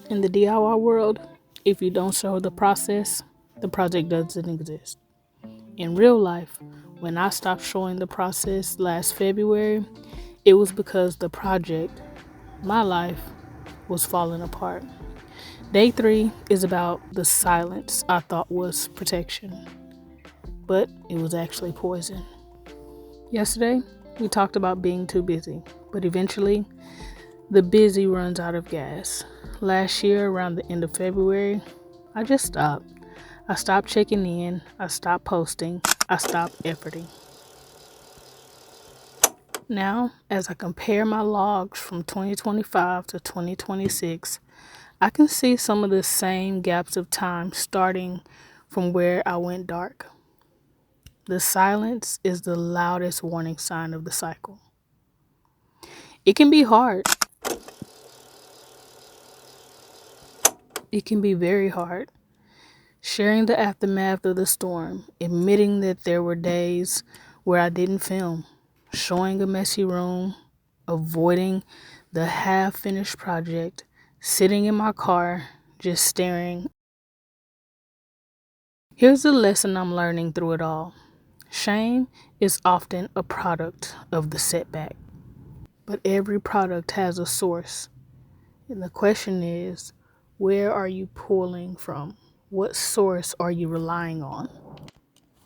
In the DIY world, if you don't show the process, the project doesn't exist. In real life, when I stopped showing the process last February, it was because the project, my life, was falling apart. Day 3 is about the silence I thought was protection, but it was actually poison. Yesterday, we talked about being too busy, but eventually, the busy runs out of gas. Last year, around the end of February, I just stopped. I stopped checking in, I stopped posting, I stopped efforting. Now, as I compare my logs from 2025 to 2026, I can see some of the same gaps of time starting from where I went dark. The silence is the loudest warning sign of the cycle. It can be hard. It can be very hard. Sharing the aftermath of the storm, admitting that there were days where I didn't film, showing a messy room, avoiding the half finished project, sitting in my car, just staring. Here's the lesson I'm learning through it all. Shame is often a product of the setback, but every product has a source. And the question is, where are you pulling from? What source are you relying on?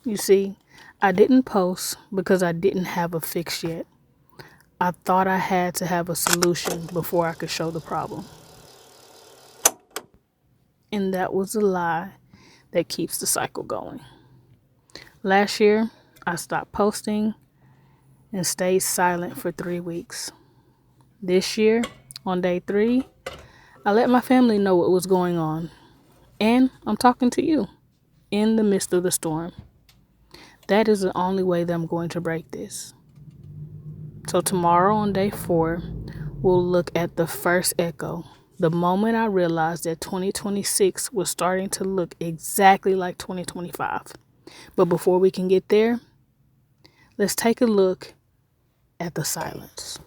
You see, I didn't post because I didn't have a fix yet. I thought I had to have a solution before I could show the problem. And that was a lie that keeps the cycle going. Last year, I stopped posting and stayed silent for 3 weeks. This year, on day 3, I let my family know what was going on. And I'm talking to you in the midst of the storm. That is the only way that I'm going to break this. So tomorrow on day 4, we'll look at the first echo. The moment I realized that 2026 was starting to look exactly like 2025. But before we can get there, let's take a look at the silence.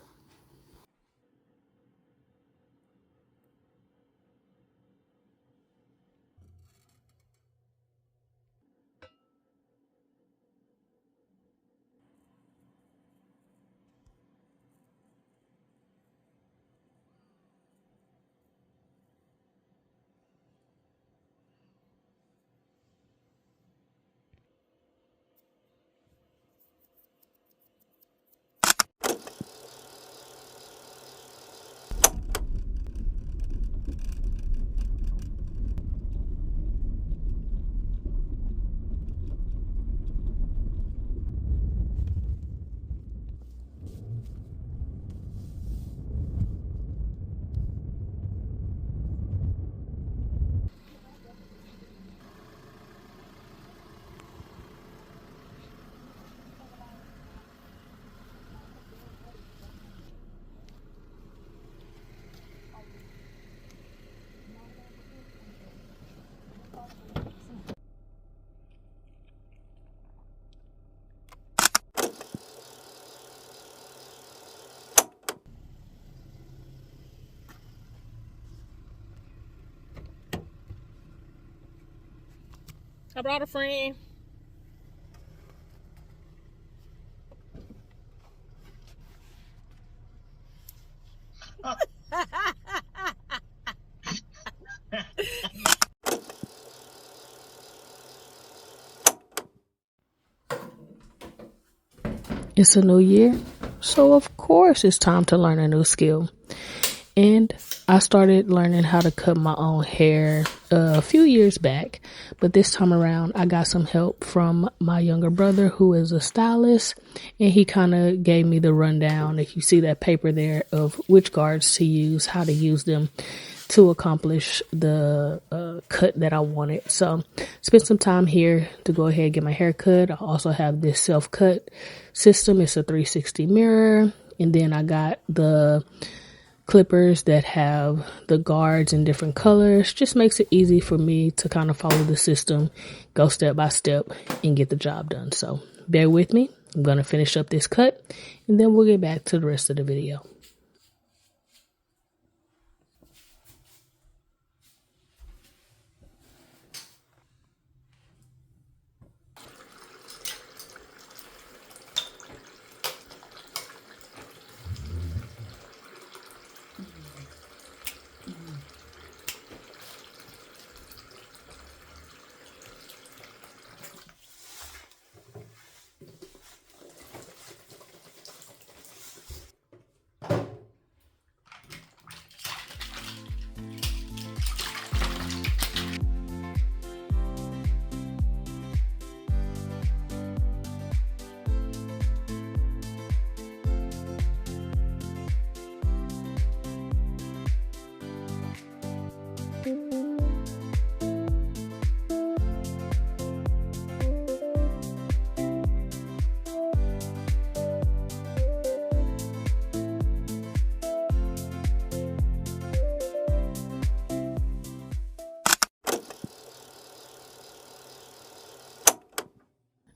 I brought a friend. It's a new year, so of course it's time to learn a new skill. And I started learning how to cut my own hair a few years back, but this time around I got some help from my younger brother who is a stylist, and he kind of gave me the rundown, if you see that paper there, of which guards to use, how to use them to accomplish the cut that I wanted. So spent some time here to go ahead and get my hair cut. I also have this self-cut system. It's a 360 mirror, and then I got the clippers that have the guards in different colors. Just makes it easy for me to kind of follow the system, go step by step, and get the job done. So bear with me. I'm going to finish up this cut, and then we'll get back to the rest of the video.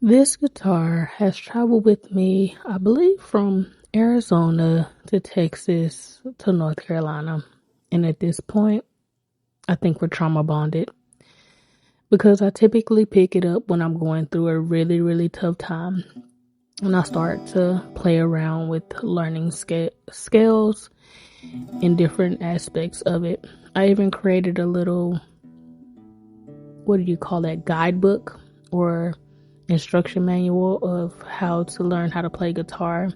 This guitar has traveled with me, I believe, from Arizona to Texas to North Carolina. And at this point, I think we're trauma bonded because I typically pick it up when I'm going through a really, really tough time. And I start to play around with learning scales in different aspects of it. I even created a little, what do you call that, guidebook or instruction manual of how to learn how to play guitar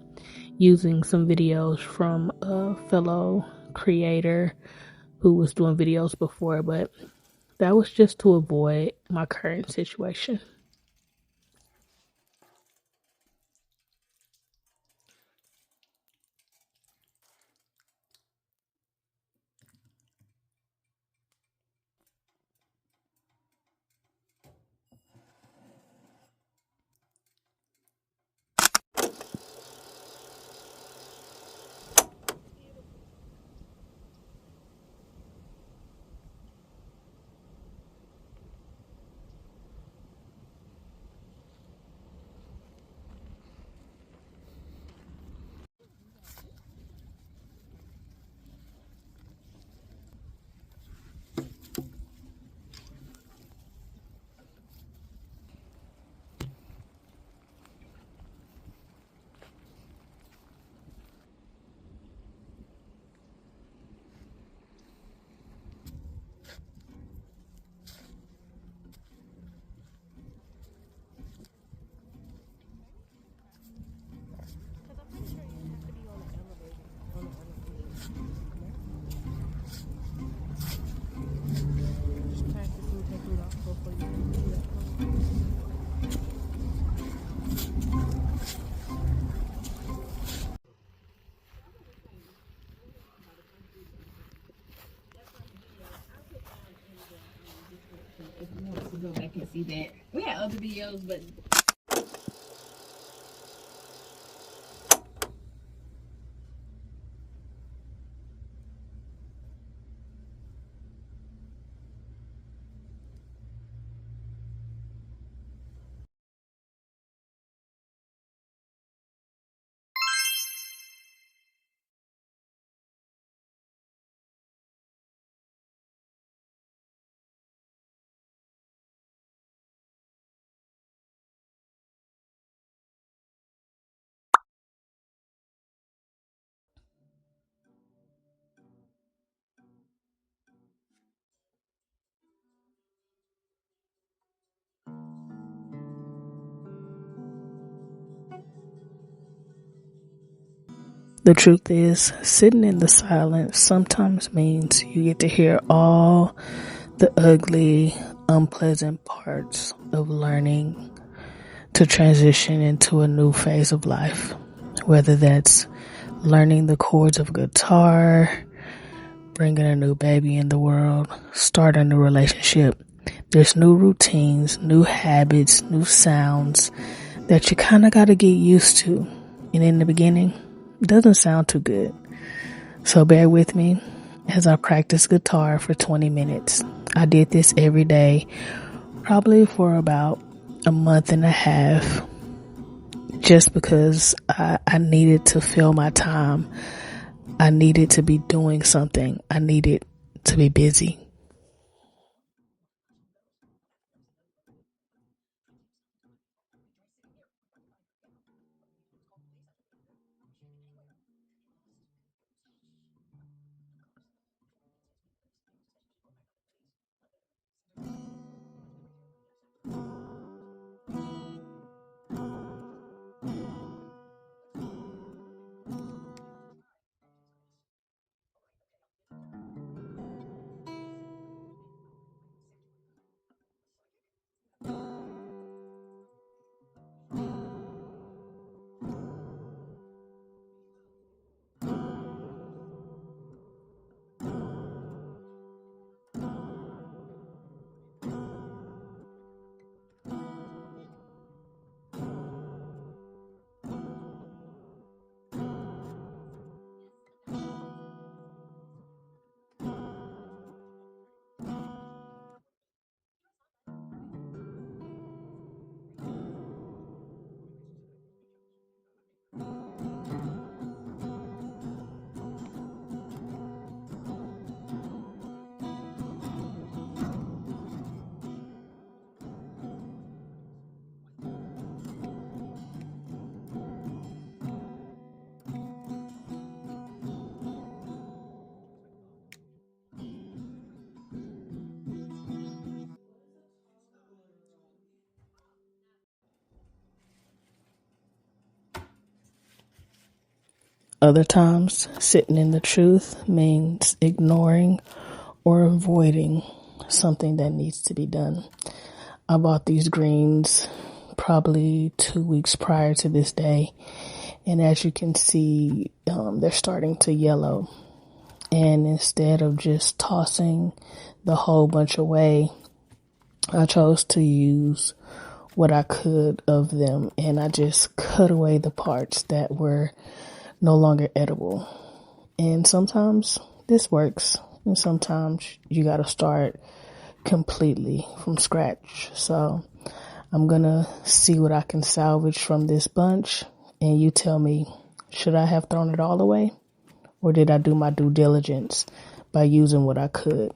using some videos from a fellow creator who was doing videos before, but that was just to avoid my current situation. If you want to go back and see that. We had other videos, but The truth is, sitting in the silence sometimes means you get to hear all the ugly, unpleasant parts of learning to transition into a new phase of life. Whether that's learning the chords of a guitar, bringing a new baby in the world, starting a new relationship. There's new routines, new habits, new sounds that you kind of got to get used to. And in the beginning, it doesn't sound too good. So bear with me as I practice guitar for 20 minutes. I did this every day, probably for about a month and a half, just because I needed to fill my time. I needed to be doing something. I needed to be busy. Other times, sitting in the truth means ignoring or avoiding something that needs to be done. I bought these greens probably 2 weeks prior to this day. And as you can see, they're starting to yellow. And instead of just tossing the whole bunch away, I chose to use what I could of them. And I just cut away the parts that were no longer edible. And sometimes this works. And sometimes you got to start completely from scratch. So I'm going to see what I can salvage from this bunch. And you tell me, should I have thrown it all away? Or did I do my due diligence by using what I could?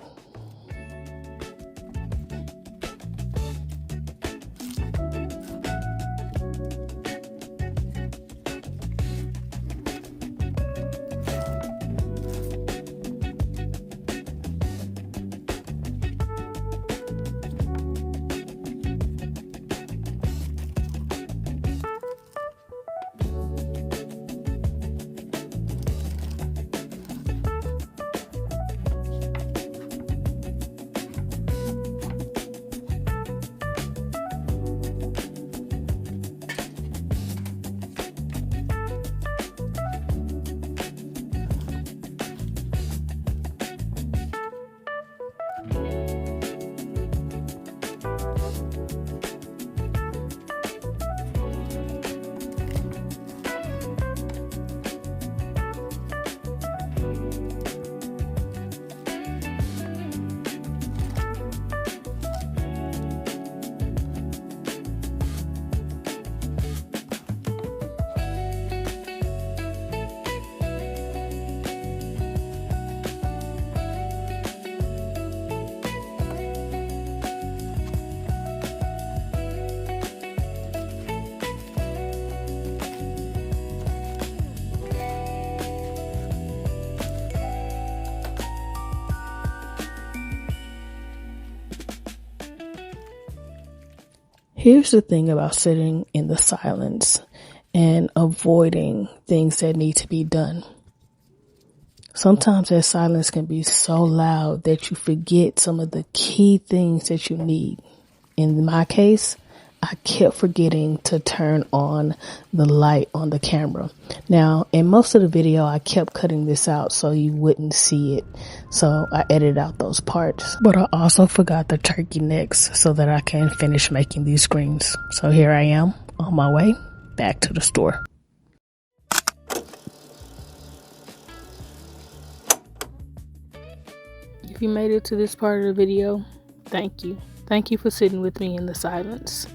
Here's the thing about sitting in the silence and avoiding things that need to be done. Sometimes that silence can be so loud that you forget some of the key things that you need. In my case, I kept forgetting to turn on the light on the camera. Now, in most of the video, I kept cutting this out so you wouldn't see it. So I edited out those parts. But I also forgot the turkey necks so that I can finish making these greens. So here I am on my way back to the store. If you made it to this part of the video, thank you. Thank you for sitting with me in the silence.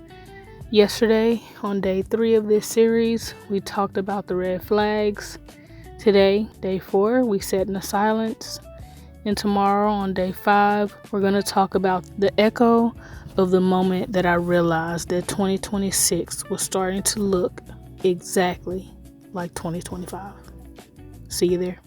Yesterday, on day 3 of this series, we talked about the red flags. Today, day 4, we sat in the silence. And tomorrow, on day 5, we're going to talk about the echo of the moment that I realized that 2026 was starting to look exactly like 2025. See you there.